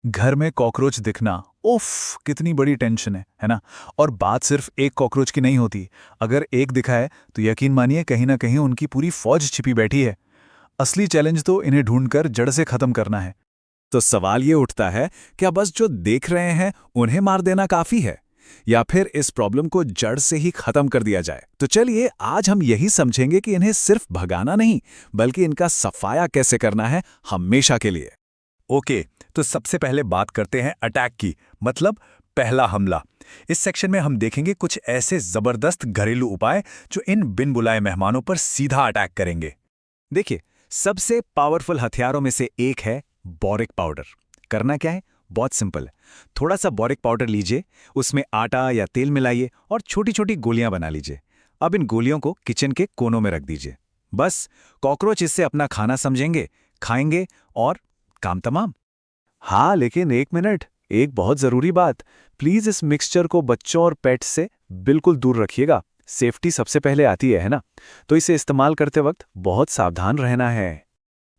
घर में कॉकरोच दिखना, उफ कितनी बड़ी टेंशन है ना। और बात सिर्फ एक कॉकरोच की नहीं होती। अगर एक दिखा है तो यकीन मानिए कहीं ना कहीं उनकी पूरी फौज छिपी बैठी है। असली चैलेंज तो इन्हें ढूंढकर जड़ से खत्म करना है। तो सवाल ये उठता है, क्या बस जो देख रहे हैं उन्हें मार देना काफी है, या फिर इस प्रॉब्लम को जड़ से ही खत्म कर दिया जाए? तो चलिए आज हम यही समझेंगे कि इन्हें सिर्फ भगाना नहीं, बल्कि इनका सफाया कैसे करना है हमेशा के लिए। ओके, तो सबसे पहले बात करते हैं अटैक की, मतलब पहला हमला। इस सेक्शन में हम देखेंगे कुछ ऐसे जबरदस्त घरेलू उपाय जो इन बिन बुलाए मेहमानों पर सीधा अटैक करेंगे। देखिए, सबसे पावरफुल हथियारों में से एक है बोरिक पाउडर। करना क्या है? बहुत सिंपल है। थोड़ा सा बोरिक पाउडर लीजिए, उसमें आटा या तेल मिलाइए और छोटी छोटी गोलियां बना लीजिए। अब इन गोलियों को किचन के कोनों में रख दीजिए। बस कॉकरोच इससे अपना खाना समझेंगे, खाएंगे और काम तमाम। हाँ, लेकिन एक मिनट, एक बहुत जरूरी बात। प्लीज इस मिक्सचर को बच्चों और पेट्स से बिल्कुल दूर रखिएगा। सेफ्टी सबसे पहले आती है ना? तो इसे इस्तेमाल करते वक्त बहुत सावधान रहना है।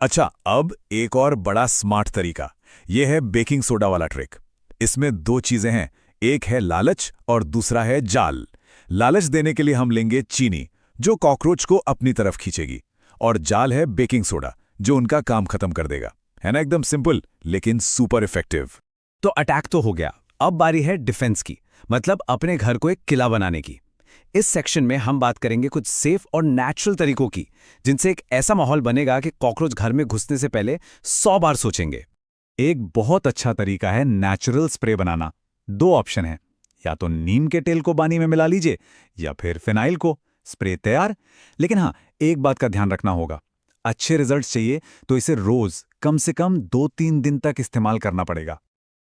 अच्छा, अब एक और बड़ा स्मार्ट तरीका, यह है बेकिंग सोडा वाला ट्रिक। इसमें दो चीजें हैं, एक है लालच और दूसरा है जाल। लालच देने के लिए हम लेंगे चीनी, जो कॉकरोच को अपनी तरफ खींचेगी, और जाल है बेकिंग सोडा, जो उनका काम खत्म कर देगा। है ना, एकदम सिंपल लेकिन सुपर इफेक्टिव। तो अटैक तो हो गया, अब बारी है डिफेंस की, मतलब अपने घर को एक किला बनाने की। इस सेक्शन में हम बात करेंगे कुछ सेफ और नेचुरल तरीकों की, जिनसे एक ऐसा माहौल बनेगा कि कॉकरोच घर में घुसने से पहले 100 बार सोचेंगे। एक बहुत अच्छा तरीका है नेचुरल स्प्रे बनाना। दो ऑप्शन हैं, या तो नीम के तेल को पानी में मिला लीजिए या फिर फिनाइल को। स्प्रे तैयार। लेकिन हाँ, एक बात का ध्यान रखना होगा, अच्छे रिजल्ट चाहिए तो इसे रोज कम से कम 2-3 दिन तक इस्तेमाल करना पड़ेगा।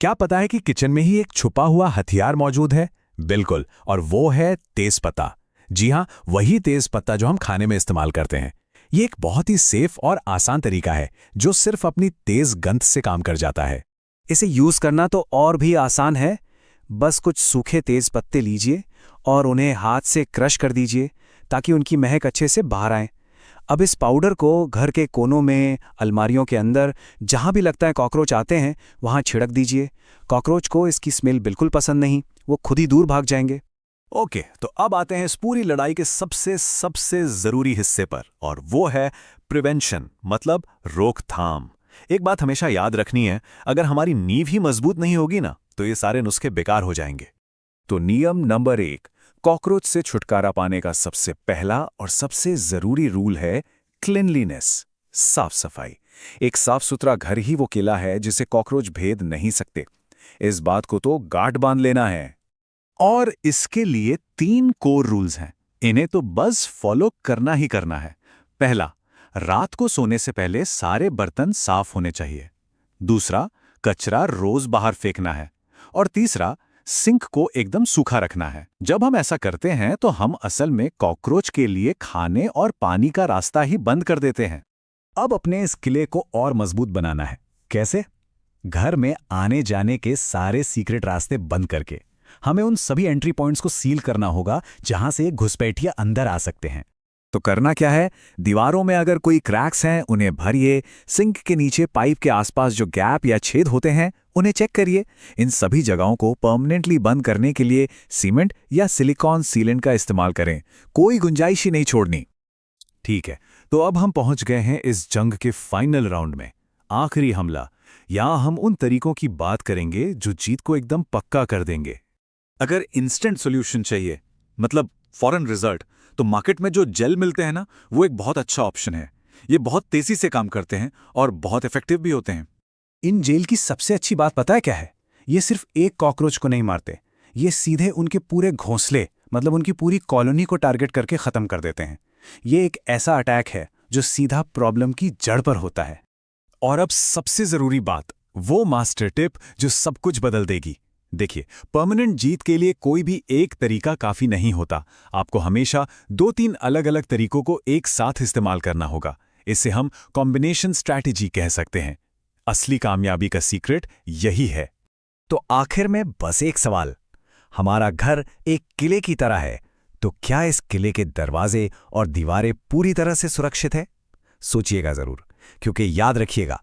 क्या पता है कि किचन में ही एक छुपा हुआ हथियार मौजूद है? बिल्कुल, और वो है तेजपत्ता। जी हाँ, वही तेजपत्ता जो हम खाने में इस्तेमाल करते हैं। ये एक बहुत ही सेफ और आसान तरीका है जो सिर्फ अपनी तेज गंध से काम कर जाता है। इसे यूज करना तो और भी आसान है। बस कुछ सूखे तेज पत्ते लीजिए और उन्हें हाथ से क्रश कर दीजिए ताकि उनकी महक अच्छे से बाहर आए। अब इस पाउडर को घर के कोनों में, अलमारियों के अंदर, जहां भी लगता है कॉकरोच आते हैं वहां छिड़क दीजिए। कॉकरोच को इसकी स्मेल बिल्कुल पसंद नहीं, वो खुद ही दूर भाग जाएंगे। ओके, तो अब आते हैं इस पूरी लड़ाई के सबसे सबसे जरूरी हिस्से पर, और वो है प्रिवेंशन, मतलब रोकथाम। एक बात हमेशा याद रखनी है, अगर हमारी नींव ही मजबूत नहीं होगी ना, तो ये सारे नुस्खे बेकार हो जाएंगे। तो नियम नंबर 1, कॉकरोच से छुटकारा पाने का सबसे पहला और सबसे जरूरी रूल है क्लीनलीनेस, साफ सफाई। एक साफ सुथरा घर ही वो किला है जिसे कॉकरोच भेद नहीं सकते। इस बात को तो गांठ बांध लेना है। और इसके लिए 3 कोर रूल्स हैं, इन्हें तो बस फॉलो करना ही करना है। पहला, रात को सोने से पहले सारे बर्तन साफ होने चाहिए। दूसरा, कचरा रोज बाहर फेंकना है। और तीसरा, सिंक को एकदम सूखा रखना है। जब हम ऐसा करते हैं तो हम असल में कॉकरोच के लिए खाने और पानी का रास्ता ही बंद कर देते हैं। अब अपने इस किले को और मजबूत बनाना है। कैसे? घर में आने जाने के सारे सीक्रेट रास्ते बंद करके हमें उन सभी एंट्री पॉइंट्स को सील करना होगा जहां से घुसपैठिया अंदर आ सकते हैं। तो करना क्या है, दीवारों में अगर कोई क्रैक्स हैं उन्हें भरिए, सिंक के नीचे पाइप के आसपास जो गैप या छेद होते हैं उन्हें चेक करिए। इन सभी जगहों को परमानेंटली बंद करने के लिए सीमेंट या सिलिकॉन सीलेंट का इस्तेमाल करें, कोई गुंजाइश ही नहीं छोड़नी। ठीक है, तो अब हम पहुंच गए हैं इस जंग के फाइनल राउंड में, आखिरी हमला। यहां हम उन तरीकों की बात करेंगे जो जीत को एकदम पक्का कर देंगे। अगर इंस्टेंट सॉल्यूशन चाहिए, मतलब फॉरेन रिजल्ट, तो मार्केट में जो जेल मिलते हैं ना, वो एक बहुत अच्छा ऑप्शन है। ये बहुत तेजी से काम करते हैं और बहुत इफेक्टिव भी होते हैं। इन जेल की सबसे अच्छी बात पता है क्या है? ये सिर्फ एक कॉकरोच को नहीं मारते, ये सीधे उनके पूरे घोंसले, मतलब उनकी पूरी कॉलोनी को टारगेट करके खत्म कर देते हैं। ये एक ऐसा अटैक है जो सीधा प्रॉब्लम की जड़ पर होता है। और अब सबसे जरूरी बात, वो मास्टर टिप जो सब कुछ बदल देगी। देखिए, परमानेंट जीत के लिए कोई भी एक तरीका काफी नहीं होता। आपको हमेशा 2-3 अलग-अलग तरीकों को एक साथ इस्तेमाल करना होगा। इसे हम कॉम्बिनेशन स्ट्रैटेजी कह सकते हैं। असली कामयाबी का सीक्रेट यही है। तो आखिर में बस एक सवाल, हमारा घर एक किले की तरह है, तो क्या इस किले के दरवाजे और दीवारें पूरी तरह से सुरक्षित है? सोचिएगा जरूर, क्योंकि याद रखिएगा,